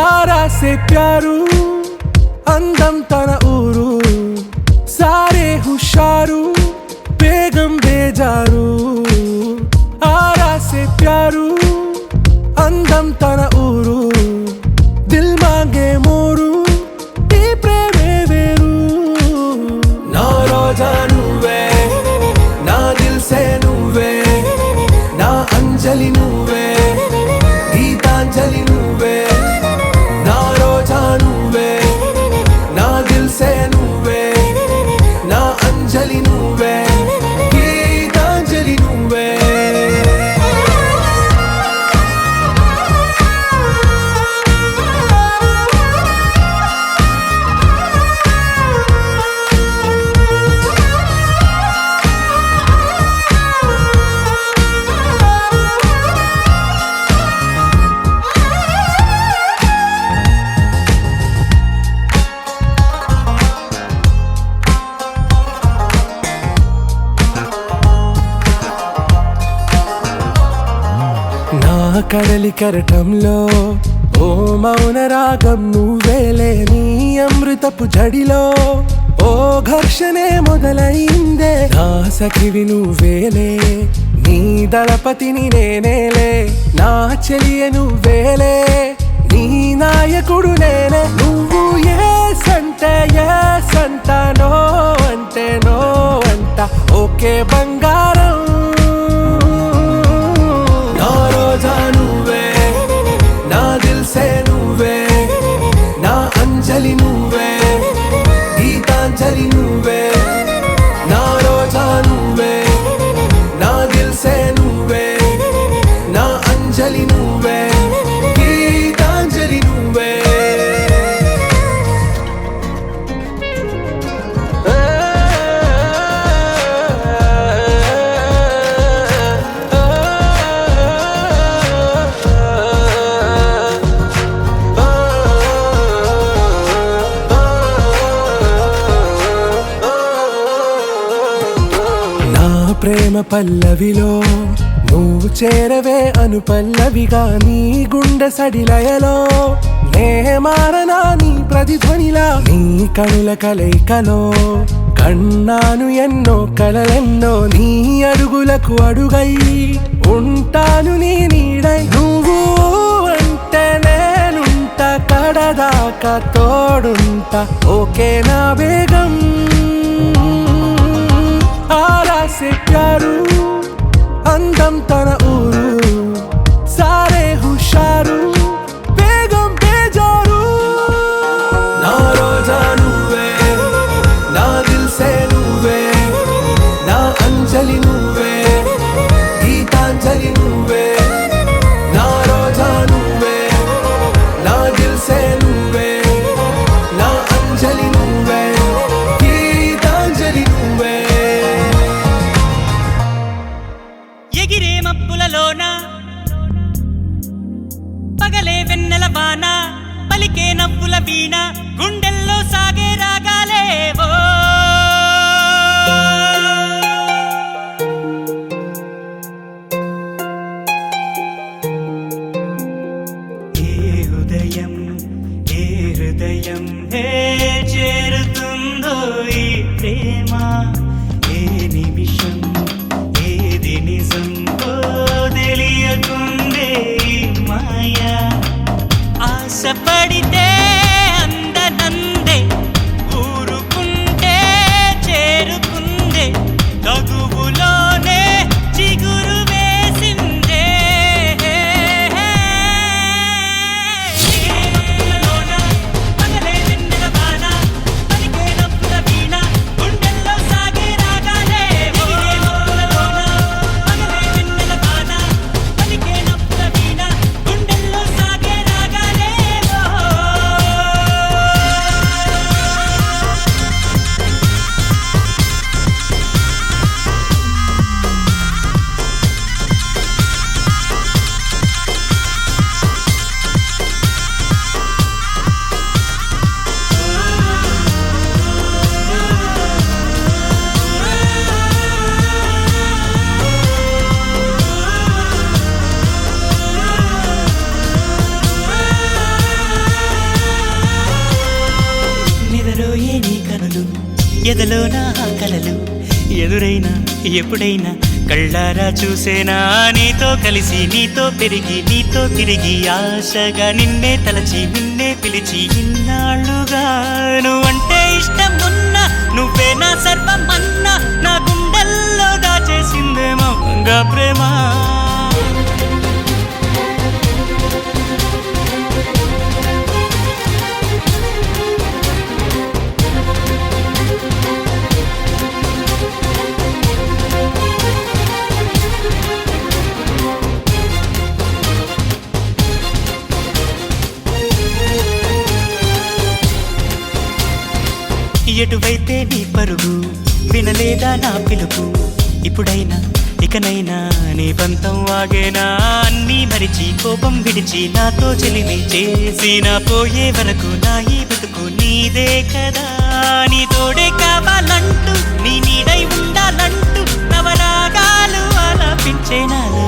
आरा से प्यारू అందం తన ఊరు సారే హుషారు బేగం బేజారు ఆరా సే ప్యారు అందం తన ఊరు దిల్ మాంగే మోరు ఈ ప్రేమే వేరు నా రోజా నువ్వే నా దిల్ సే నువ్వే నా అంజలి నువ్వే గీతాంజలి నువ్వే నా రోజా నువ్వే से నువ్వే నా అంజలి నువ్వే గీతాంజలి నువ్వే కడలి కరటంలో ఓ మౌన రాగం నువ్వేలే నీ అమృతపు జడిలో ఓ ఘర్షణే మొదలైందే నా సఖివి నువ్వేలే నీ దళపతిని నేనేలే నా చెలియ నువ్వేలే నీ నాయకుడు నేనే నువ్వు ఏ సంట నో అంటే నో అంట ఓకే బంగారం నువ్వే నా దిల్ సే నువ్వే నా అంజలి నువ్వే గీతాంజలి నువ్వే నా రోజా నువ్వే నా దిల్ సే నువ్వే నా అంజలి నువ్వే గీతాంజలి నువ్వే ప్రేమ పల్లవిలో నువ్వు చేరవే అను పల్లవిగా నీ గుండె సడిలయలో నే మారనా నీ ప్రతిధ్వనిలా నీ కనుల కలయికలో కన్నాను ఎన్నో కలలెన్నో నీ అడుగులకు అడుగై ఉంటాను నీ నీడై నువ్వు అంటే నేనుంట కడదాకా తోడుంటా ఓకే నా బేగం आरा से प्यारू అందం తన ఊరు సారే హుషారు బేగం బేజారు నా రోజా నువ్వే నా దిల్ సే నువ్వే నా అంజలి నువ్వే గీతాంజలి నువ్వే నా రోజా నువ్వే నా దిల్ సే నువ్వే నా అంజలి నువ్వే గీతాంజలి నువ్వే ఎగిరే మబ్బులలోన పగలే వెన్నెల వాన పలికే నవ్వుల వీణ గుండెల్లో సాగే రాగాలేవో ఏ హృదయం చేరుతుందో ఈ ప్రేమ ఏ నిమిషం ఏది నిజం తెలియకుందే మాయా ఆశపడితే అందనందే ఊరుకుంటే చేరుకుందే తగువులోనే చిగురు వేసిందే పగలే వెన్నెల వాన పలికే నవ్వుల వీణ గుండెల్లో సాగే రాగాలే పగలే వెన్నెల వాన పలికే నవ్వుల వీణ గుండెల్లో సాగే రాగాలే ఎదలోన కలలు ఎదురైనా ఎప్పుడైనా కళ్ళారా చూసేనా నీతో కలిసి నీతో పెరిగి నీతో తిరిగి ఆశగా నిన్నే తలచి నిన్నే పిలిచి ఇన్నాళ్ళుగా నువ్వంటే ఇష్టం ఉన్నా నువ్వే నా సర్వమన్నా నా గుండెల్లో దాచేసిందేమో ప్రేమ. ఎటువైతే నీ పరుగు వినలేదా నా పిలుపు ఇప్పుడైనా ఇకనైనా నీ పంతం వాగేనా అన్నీ మరిచి కోపం విడిచి నాతో చెలిమి చేసి నా పోయే వరకు నా ఈ బతుకు నీదే కదా నీ తోడే కావాలంటూ నీ నీడై ఉండాలంటూ నవరాగాలు ఆలపించే నాలో